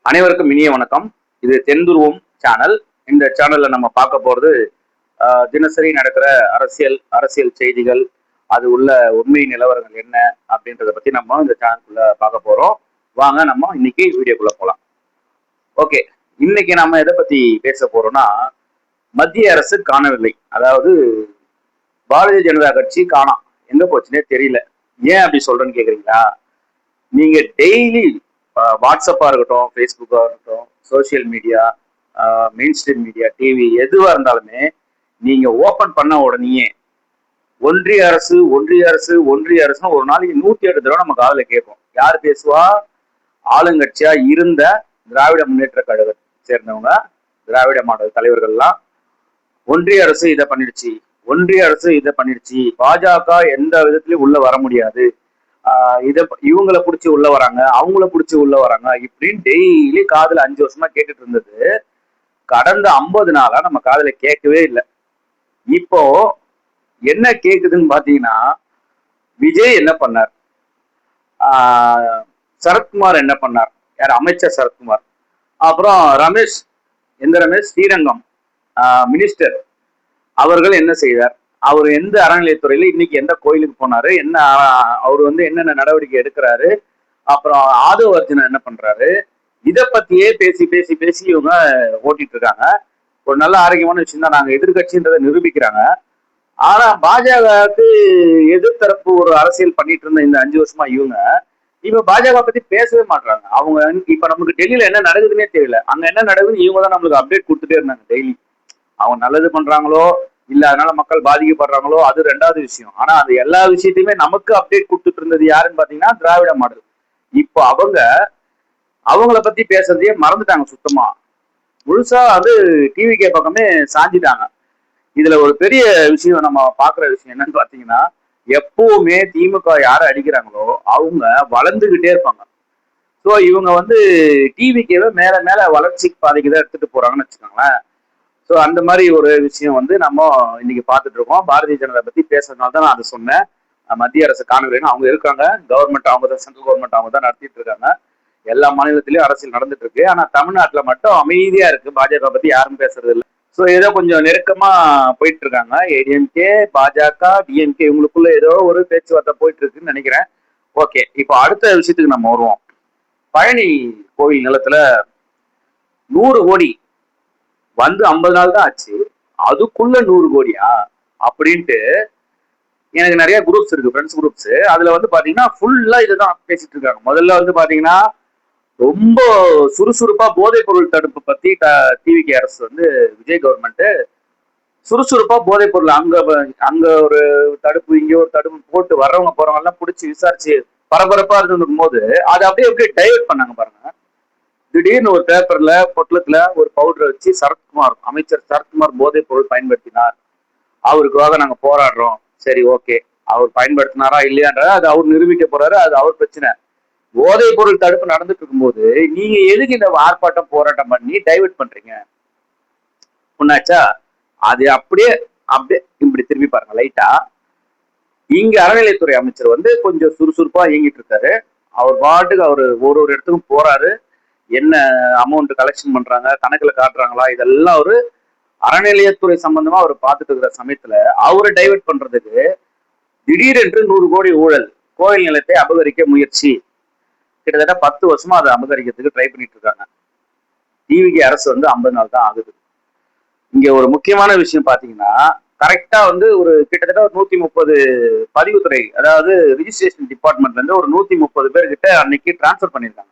அனைவருக்கும் இனிய வணக்கம். இது தென்துருவம் சேனல். இந்த சேனல்ல நம்ம பார்க்க போறது தினசரி நடக்கிற அரசியல் செய்திகள், அது உள்ள உண்மை நிலவரங்கள் என்ன அப்படின்றத பத்தி நம்ம இந்த சேனலுக்குள்ள பார்க்க போறோம். வாங்க நம்ம இன்னைக்கு வீடியோக்குள்ள போலாம். ஓகே, இன்னைக்கு நம்ம எதை பத்தி பேச போறோம்னா, மத்திய அரசு காணவில்லை. அதாவது பாரதிய ஜனதா கட்சி காணோம், எங்க போச்சுன்னே தெரியல. ஏன் அப்படி சொல்றேன்னு கேக்குறீங்களா? நீங்க டெய்லி வாட்ஸ்அப்பா இருக்கட்டும், ஃபேஸ்புக்கா இருக்கட்டும், social media, main stream media, TV எதுவா இருந்தாலுமே நீங்க ஓபன் பண்ண உடனேயே ஒன்றிய அரசு ஒன்றிய அரசு ஒன்றிய அரசுன்னு ஒரு நாளைக்கு 108 தடவை நம்ம காதுல கேட்போம். யார் பேசுவா? ஆளுங்கட்சியா இருந்த திராவிட முன்னேற்ற கழகத்தை சேர்ந்தவங்க, திராவிட மாடல் தலைவர்கள்லாம் ஒன்றிய அரசு இதை பண்ணிடுச்சு, ஒன்றிய அரசு இதை பண்ணிடுச்சு, பாஜக எந்த விதத்திலயும் உள்ள வர முடியாது, இத இவங்களை பிடிச்சி உள்ள வராங்க, அவங்கள பிடிச்சி உள்ள வராங்க, இப்படின்னு டெய்லி காதுல 5 வருஷமா கேட்டுட்டு இருந்தது கடந்த 50 நாளா நம்ம காதுல கேட்கவே இல்லை. இப்போ என்ன கேக்குதுன்னு பாத்தீங்கன்னா, விஜய் என்ன பண்ணார், சரத்குமார் என்ன பண்ணார், யார் அமைச்சர் சரத்குமார், அப்புறம் ரமேஷ், எந்த ரமேஷ், ஸ்ரீரங்கம் மினிஸ்டர், அவர்கள் என்ன செய்தார், அவர் எந்த அறநிலையத்துறையில இன்னைக்கு எந்த கோயிலுக்கு போனாரு, என்ன அவர் என்னென்ன நடவடிக்கை எடுக்கிறாரு, அப்புறம் ஆதவ அர்ஜுனா என்ன பண்றாரு, இதை பத்தியே பேசி பேசி பேசி இவங்க ஓட்டிட்டு இருக்காங்க. ஒரு நல்ல ஆரோக்கியமான விஷயம் தான், நாங்க எதிர்கட்சின்றதை நிரூபிக்கிறாங்க. ஆனா பாஜகவுக்கு எதிர்த்தரப்பு ஒரு அரசியல் பண்ணிட்டு இருந்த இந்த 5 வருஷமா இவங்க இப்ப பாஜக பத்தி பேசவே மாட்டாங்க. அவங்க இப்ப நமக்கு டெல்லியில என்ன நடக்குதுன்னே தெரியல. அங்க என்ன நடக்குதுன்னு இவங்க தான் நம்மளுக்கு அப்டேட் கொடுத்துட்டே இருந்தாங்க டெய்லி. அவங்க நல்லது பண்றாங்களோ இல்ல அதனால மக்கள் பாதிக்கப்படுறாங்களோ அது ரெண்டாவது விஷயம். ஆனா அது எல்லா விஷயத்தையுமே நமக்கு அப்டேட் கொடுத்துட்டு இருந்தது யாருன்னு பாத்தீங்கன்னா திராவிட மாடல். இப்போ அவங்கள பத்தி பேசுறதையே மறந்துட்டாங்க சுத்தமா. முழுசா டிவிகே பக்கமே சாஞ்சிட்டாங்க. இதுல ஒரு பெரிய விஷயம் நம்ம பாக்குற விஷயம் என்னன்னு பாத்தீங்கன்னா, எப்பவுமே திமுக யாரை அடிக்கிறாங்களோ அவங்க வளர்ந்துகிட்டே இருப்பாங்க. ஸோ இவங்க டிவிக்கேவை மேல மேல வளர்ச்சி பாதைக்கு தான் எடுத்துட்டு போறாங்கன்னு வச்சுக்கோங்களேன். ஸோ அந்த மாதிரி ஒரு விஷயம் நம்ம இன்னைக்கு பார்த்துட்டு இருக்கோம். பாரதிய ஜனதா பத்தி பேசுறதுனால தான் நான் அதை சொன்னேன். மத்திய அரசு காணவில்லைன்னு அவங்க இருக்காங்க, கவர்மெண்ட் அவங்க தான், சென்ட்ரல் கவர்மெண்ட் அவங்க தான் நடத்திட்டு இருக்காங்க. எல்லா மாநிலத்திலயும் அரசியல் நடந்துட்டு இருக்கு. ஆனா தமிழ்நாட்டுல மட்டும் அமைதியா இருக்கு, பாஜக பத்தி யாரும் பேசுறது இல்லை. ஸோ ஏதோ கொஞ்சம் நெருக்கமா போயிட்டு இருக்காங்க. ஏடிஎம்கே, பாஜக, டிஎம்கே இவங்களுக்குள்ள ஏதோ ஒரு பேச்சுவார்த்தை போயிட்டு இருக்குன்னு நினைக்கிறேன். ஓகே, இப்போ அடுத்த விஷயத்துக்கு நம்ம வருவோம். பழனி கோவில் நிலத்துல 100 கோடி 50 நாள் தான் ஆச்சு, அதுக்குள்ள 100 கோடியா அப்படின்ட்டு எனக்கு நிறைய குரூப்ஸ் இருக்கு, ஃப்ரெண்ட்ஸ் குரூப்ஸ். அதுல பாத்தீங்கன்னா ஃபுல்லா இதுதான் பேசிட்டு இருக்காங்க. முதல்ல பாத்தீங்கன்னா ரொம்ப சுறுசுறுப்பா போதைப் பொருள் தடுப்பு பத்தி டிவிகே அரசு விஜய் கவர்மெண்ட் சுறுசுறுப்பா போதைப் பொருள் அங்க அங்க ஒரு தடுப்பு, இங்க ஒரு தடுப்பு போட்டு வர்றவங்க போறவங்க எல்லாம் பிடிச்சி விசாரிச்சு பரபரப்பா இருந்துருக்கும் போது அதை அப்படியே டைவர்ட் பண்ணாங்க பாருங்க. திடீர்னு ஒரு பேப்பர்ல பொட்டலத்துல ஒரு பவுடரை வச்சு சரத்குமார், அமைச்சர் சரத்குமார் போதைப் பொருள் பயன்படுத்தினார், அவருக்காக நாங்க போராடுறோம். சரி, ஓகே, அவர் பயன்படுத்தினாரா இல்லையான்ற அது அவர் நிரூபிக்க போறாரு, அது அவர் பிரச்சனை. போதைப் பொருள் தடுப்பு நடந்துட்டு இருக்கும்போது நீங்க எதுக்கு இந்த ஆர்ப்பாட்டம் போராட்டம் பண்ணி டைவர்ட் பண்றீங்க? ஒன்னாச்சா? அது அப்படியே அப்படியே இப்படி திரும்பி பாருங்க லைட்டா. இங்க அறநிலையத்துறை அமைச்சர் கொஞ்சம் சுறுசுறுப்பா இயங்கிட்டு இருக்காரு. அவர் பாட்டுக்கு அவர் ஒரு ஒரு இடத்துக்கும் போறாரு. என்ன அமௌண்ட் கலெக்ஷன் பண்றாங்க, கணக்குல காட்டுறாங்களா, இதெல்லாம் ஒரு அறநிலையத்துறை சம்பந்தமா அவர் பார்த்துட்டு இருக்கிற சமயத்துல அவரை டைவர்ட் பண்றதுக்கு திடீரென்று 100 கோடி ஊழல், கோயில் நிலத்தை அபகரிக்க முயற்சி, கிட்டத்தட்ட 10 வருஷமா அதை அபகரிக்கிறதுக்கு ட்ரை பண்ணிட்டு இருக்காங்க. டிவிகே அரசு 50 நாள் தான் ஆகுது. இங்க ஒரு முக்கியமான விஷயம் பாத்தீங்கன்னா, கரெக்டா ஒரு கிட்டத்தட்ட ஒரு 130 பதிவுத்துறை, அதாவது ரிஜிஸ்ட்ரேஷன் டிபார்ட்மெண்ட்ல இருந்து ஒரு 130 பேர்கிட்ட அன்னைக்கு டிரான்ஸ்பர் பண்ணிருக்காங்க.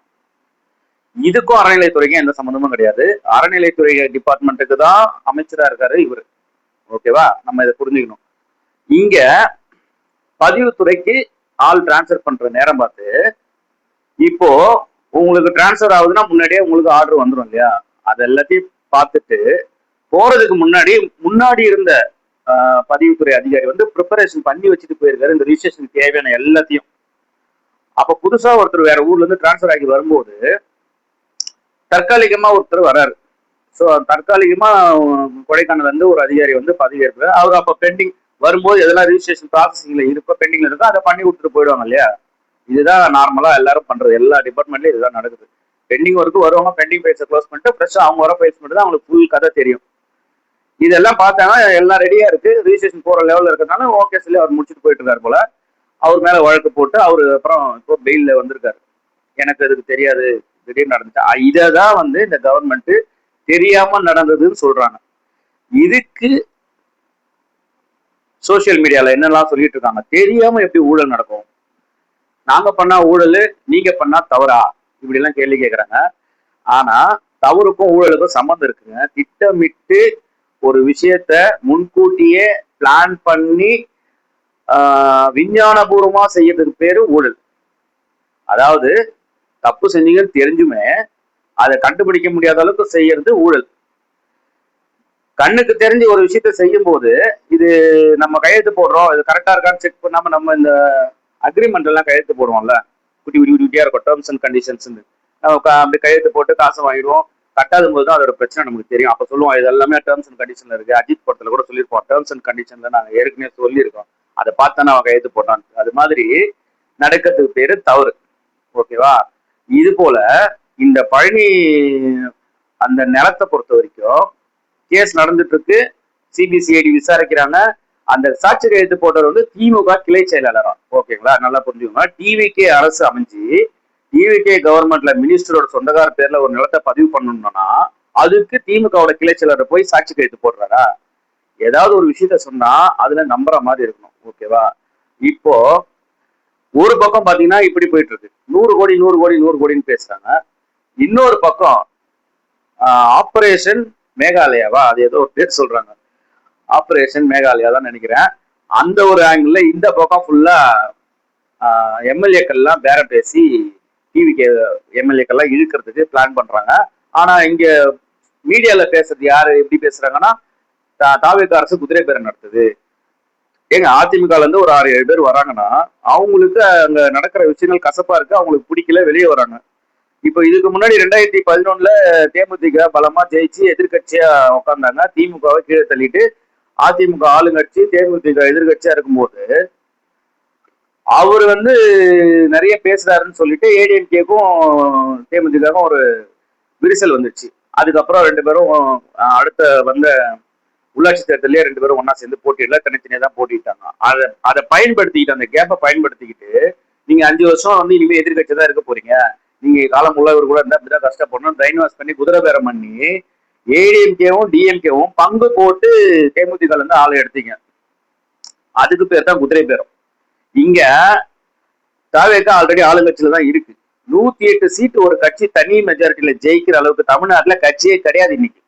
இதுக்கும் அறநிலையத்துறைக்கும் எந்த சம்மந்தமும் கிடையாது. அறநிலையத்துறை டிபார்ட்மெண்ட்டுக்கு தான் அமைச்சரா இருக்காரு இவரு. ஓகேவா? நம்ம இதை புரிஞ்சுக்கணும். இங்க பதிவுத்துறைக்கு ஆள் டிரான்ஸ்பர் பண்ற நேரம் பார்த்து, இப்போ உங்களுக்கு டிரான்ஸ்பர் ஆகுதுன்னா முன்னாடியே உங்களுக்கு ஆர்டர் வந்துடும் இல்லையா? அது எல்லாத்தையும் பார்த்துட்டு போறதுக்கு முன்னாடி இருந்த பதிவுத்துறை அதிகாரி ப்ரிப்பரேஷன் பண்ணி வச்சுட்டு போயிருக்காரு இந்த ரிஜிஸ்ட்ரேஷன் தேவையான எல்லாத்தையும். அப்ப புதுசா ஒருத்தர் வேற ஊர்ல இருந்து டிரான்ஸ்பர் ஆகி வரும்போது தற்காலிகமா ஒருத்தர் வர்றாரு. ஸோ தற்காலிகமா கொடைக்கானல் ஒரு அதிகாரி பதவி ஏற்கிறார். அவர் அப்ப பெண்டிங் வரும்போது எதெல்லாம் ரிஜிஸ்ட்ரேஷன் ப்ராசஸிங்ல இருக்கோ, பெண்டிங்ல இருக்கோ, அதை பண்ணி கொடுத்துட்டு போயிடுவாங்க இல்லையா? இதுதான் நார்மலா எல்லாரும் பண்றது, எல்லா டிபார்ட்மெண்ட்லயும் இதுதான் நடக்குது. பெண்டிங் ஒர்க்கு வருவாங்க, பெண்டிங் ஃபைல்ஸை க்ளோஸ் பண்ணிட்டு ஃப்ரெஷ்ஷாக அவங்க வர ஃபைல்ஸ் மட்டும் தான் அவங்களுக்கு ஃபுல் கதை தெரியும். இதெல்லாம் பார்த்தாங்கன்னா எல்லாம் ரெடியா இருக்கு, ரிஜிஸ்ட்ரேஷன் போற லெவலில் இருக்கிறதுனால ஓகே சொல்லி அவர் முடிச்சுட்டு போயிட்டு இருக்காரு போல. அவர் மேல வழக்கு போட்டு அவரு அப்புறம் இப்போ பெயில்ல வந்திருக்காரு. எனக்கு அதுக்கு தெரியாது, திடீர்னு நடந்துச்சு. இதை தான் வந்து இந்த கவர்மெண்ட் தெரியாம நடந்ததுன்னு சொல்றாங்க. இதுக்கு சோசியல் மீடியால என்னெல்லாம் சொல்லிட்டு இருக்காங்க, தெரியாம எப்படி ஊழல் நடக்கும், நாங்க பண்ணா ஊழல் நீங்க பண்ணா தவறா, இப்படி எல்லாம் கேள்வி கேட்கறாங்க. ஆனா தவறுக்கும் ஊழலுக்கும் சம்மந்தம் இருக்குங்க. திட்டமிட்டு ஒரு விஷயத்த முன்கூட்டியே பிளான் பண்ணி விஞ்ஞானபூர்வமா செய்யறதுக்கு பேரு ஊழல். அதாவது தப்பு செஞ்சீங்கன்னு தெரிஞ்சுமே அதை கண்டுபிடிக்க முடியாத அளவுக்கு செய்யறது ஊழல். கண்ணுக்கு தெரிஞ்சு ஒரு விஷயத்த செய்யும் போது இது நம்ம கையெழுத்து போடுறோம், இது கரெக்டா இருக்கான்னு செக் பண்ணாம நம்ம இந்த அக்ரிமெண்ட் எல்லாம் கையெழுத்து போடுவோம்ல, குட்டி குட்டி குட்டியா இருக்கும் டேர்ம்ஸ் அண்ட் கண்டிஷன்ஸ், அப்படி கையெழுத்து போட்டு காசை வாங்கிடுவோம். கட்டாத போது தான் அதோட பிரச்சனை நமக்கு தெரியும். அப்ப சொல்லுவோம் இது எல்லாமே டேர்ம்ஸ் அண்ட் கண்டிஷன்ல இருக்கு. அஜித் படத்துல கூட சொல்லியிருப்போம், டேர்ம்ஸ் அண்ட் கண்டிஷன்ல நாங்க ஏற்கனவே சொல்லியிருக்கோம், அதை பார்த்தானே அவன் கையெழுத்து போட்டான். அது மாதிரி நடக்கிறதுக்கு பேரு தவறு. ஓகேவா? இது போல இந்த பழனி அந்த நிலத்தை பொறுத்த வரைக்கும் கேஸ் நடந்துட்டு இருக்கு, சிபிசிஐடி விசாரிக்கிறாங்க. அந்த சாட்சி கையெழுத்து போட்டவர் வந்து திமுக கிளை செயலாளரா. ஓகேங்களா? நல்லா புரிஞ்சுக்கோங்க. டிவிகே அரசு அமைஞ்சு டிவிகே கவர்மெண்ட்ல மினிஸ்டரோட சொந்தக்கார பேர்ல ஒரு நிலத்தை பதிவு பண்ணணும்னா அதுக்கு திமுகவோட கிளை செயலாளர் போய் சாட்சி கையெழுத்து போடுறாரா? ஏதாவது ஒரு விஷயத்த சொன்னா அதுல நம்புற மாதிரி இருக்கணும். ஓகேவா? இப்போ ஒரு பக்கம் பாத்தீங்கன்னா இப்படி போயிட்டு இருக்கு, 100 கோடி 100 கோடி 100 கோடின்னு பேசுறாங்க. இன்னொரு பக்கம் ஆபரேஷன் மேகாலயாவா, அது ஏதோ ஒரு பேர் சொல்றாங்க, ஆபரேஷன் மேகாலயா தான் நினைக்கிறேன். அந்த ஒரு ஆங்கிள் இந்த பக்கம் ஃபுல்லா எம்எல்ஏக்கள்லாம் பேரம் பேசி டிவிக்கு எம்எல்ஏக்கள்லாம் இழுக்கிறதுக்கு பிளான் பண்றாங்க. ஆனா இங்க மீடியால பேசுறது யாரு எப்படி பேசுறாங்கன்னா, தாவேக அரசு குதிரை பேரம் நடத்துது. ஏங்க அதிமுகல இருந்து ஒரு 6-7 பேர் வராங்கன்னா அவங்களுக்கு அங்க நடக்கிற விஷயங்கள் கசப்பா இருக்கு, அவங்களுக்கு பிடிக்கல, வெளியே வராங்க. இப்போ இதுக்கு முன்னாடி 2011 தேமுதிக பலமா ஜெயிச்சு எதிர்கட்சியா உட்கார்ந்தாங்க, திமுகவை கீழே தள்ளிட்டு அதிமுக ஆளுங்கட்சி தேமுதிக எதிர்கட்சியா இருக்கும்போது அவர் வந்து நிறைய பேசுறாருன்னு சொல்லிட்டு ஏடிஎம்கேக்கும் தேமுதிகவும் ஒரு விரிசல் வந்துச்சு. அதுக்கப்புறம் ரெண்டு பேரும் அடுத்த வந்த உள்ளாட்சி தேர்தலே 2 பேரும் ஒன்னா சேர்ந்து போட்டியிடல, தனித்தனியா தான் போட்டிட்டாங்க. அதை பயன்படுத்திக்கிட்டு, அந்த கேப்பை பயன்படுத்திக்கிட்டு நீங்க 5 வருஷம் வந்து இனிமே எதிர்கட்சி தான் இருக்க போறீங்க, நீங்க காலம் உள்ளவர் கூட இருந்தா இப்படிதான் கஷ்டப்படணும் பிரைன் வாஷ் பண்ணி குதிரை பேரம் பண்ணி ஏடிஎம்கேவும் டிஎம்கேவும் பங்கு போட்டு தேமுதிக இருந்து ஆளை எடுத்தீங்க. அதுக்கு பேர் தான் குதிரை பேரம். இங்க தாவேக ஆல்ரெடி ஆளுங்கட்சியில தான் இருக்கு. 108 சீட்டு ஒரு கட்சி தனி மெஜாரிட்டியில ஜெயிக்கிற அளவுக்கு தமிழ்நாட்டுல கட்சியே கிடையாது இன்னைக்கு.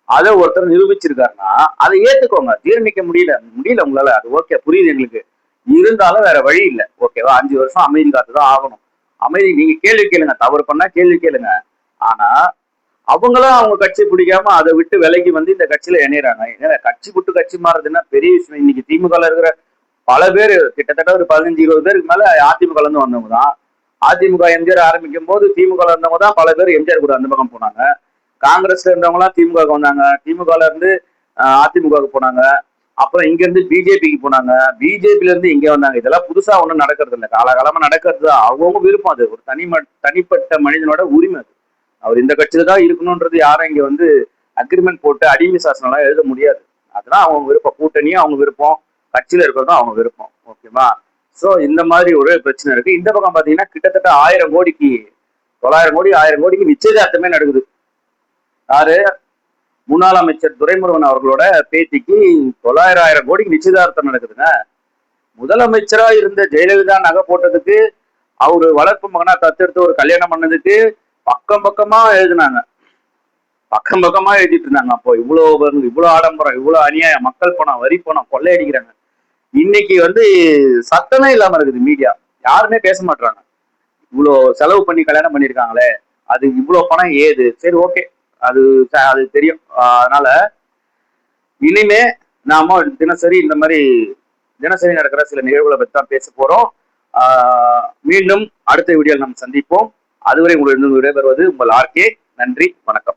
அதை ஒருத்தர் நிரூபிச்சிருக்காருன்னா அதை ஏத்துக்கோங்க. ஜீரணிக்க முடியல உங்களால, அது ஓகே, புரியுது எங்களுக்கு. இருந்தாலும் வேற வழி இல்லை. ஓகேவா? 5 வருஷம் அமைதி காத்துதான் ஆகணும். அமைதி, நீங்க கேள்வி கேளுங்க, தவறு பண்ணா கேள்வி கேளுங்க. ஆனா அவங்களும் அவங்க கட்சி பிடிக்காம அதை விட்டு விலகி வந்து இந்த கட்சியில இணையறாங்க. கட்சி விட்டு கட்சி மாறுறதுன்னா பெரிய விஷயம். இன்னைக்கு திமுக இருக்கிற பல பேர், கிட்டத்தட்ட ஒரு 15-20 பேருக்கு மேல அதிமுக இருந்து வந்தவங்க தான். அதிமுக எம்ஜிஆர் ஆரம்பிக்கும் போது திமுக இருந்தவங்க தான் பல பேர் எம்ஜிஆர் கூட அந்த பக்கம் போனாங்க. காங்கிரஸ்ல இருந்தவங்க எல்லாம் திமுக வந்தாங்க, திமுகல இருந்து அதிமுகவுக்கு போனாங்க, அப்புறம் இங்க இருந்து பிஜேபிக்கு போனாங்க, பிஜேபில இருந்து இங்க வந்தாங்க. இதெல்லாம் புதுசா ஒண்ணும் நடக்கிறது இல்லை, காலகாலமா நடக்கிறது தான். அவங்க விருப்பம், அது ஒரு தனிப்பட்ட மனிதனோட உரிமை. அது அவர் இந்த கட்சியில தான் இருக்கணும்ன்றது யாரும் இங்க வந்து அக்ரிமெண்ட் போட்டு அடிமை சாசனம் எல்லாம் எழுத முடியாது. அதெல்லாம் அவங்க விருப்பம், கூட்டணியும் அவங்க விருப்பம், கட்சியில இருக்கிறதும் அவங்க விருப்பம். ஓகேவா? சோ இந்த மாதிரி ஒரு பிரச்சனை இருக்கு. இந்த பக்கம் பாத்தீங்கன்னா கிட்டத்தட்ட 1000 கோடிக்கு 900 கோடி 1000 கோடிக்கு நிச்சயதார்த்தமே நடக்குது. யாரு? முன்னாள் அமைச்சர் துரைமுருகன் அவர்களோட பேத்திக்கு 900 கோடிக்கு நிச்சயதார்த்தம் நடக்குதுங்க. முதலமைச்சரா இருந்த ஜெயலலிதா நகை போட்டதுக்கு, அவரு வளர்ப்பு மகனா தத்தெடுத்து ஒரு கல்யாணம் பண்ணதுக்கு பக்கம் பக்கமா எழுதினாங்க, பக்கம் பக்கமா எழுதிட்டு இருந்தாங்க. அப்போ இவ்வளவு ஆடம்பரம், இவ்வளவு அநியாயம், மக்கள் பணம், வரி பணம் கொள்ளையடிக்கிறாங்க. இன்னைக்கு வந்து சத்தமே இல்லாம இருக்குது மீடியா, யாருமே பேச மாட்டாங்க. இவ்வளோ செலவு பண்ணி கல்யாணம் பண்ணிருக்காங்களே, அது இவ்வளவு பணம் ஏது? சரி, ஓகே, அது அது தெரியும். அதனால இனிமே நாம தினசரி இந்த மாதிரி தினசரி நடக்கிற சில நிகழ்வுகளை பற்றி தான் பேச போறோம். மீண்டும் அடுத்த வீடியோவில் நாம் சந்திப்போம். அதுவரை உங்களிடம் விடைபெறுவது உங்கள் ஆர்கே. நன்றி, வணக்கம்.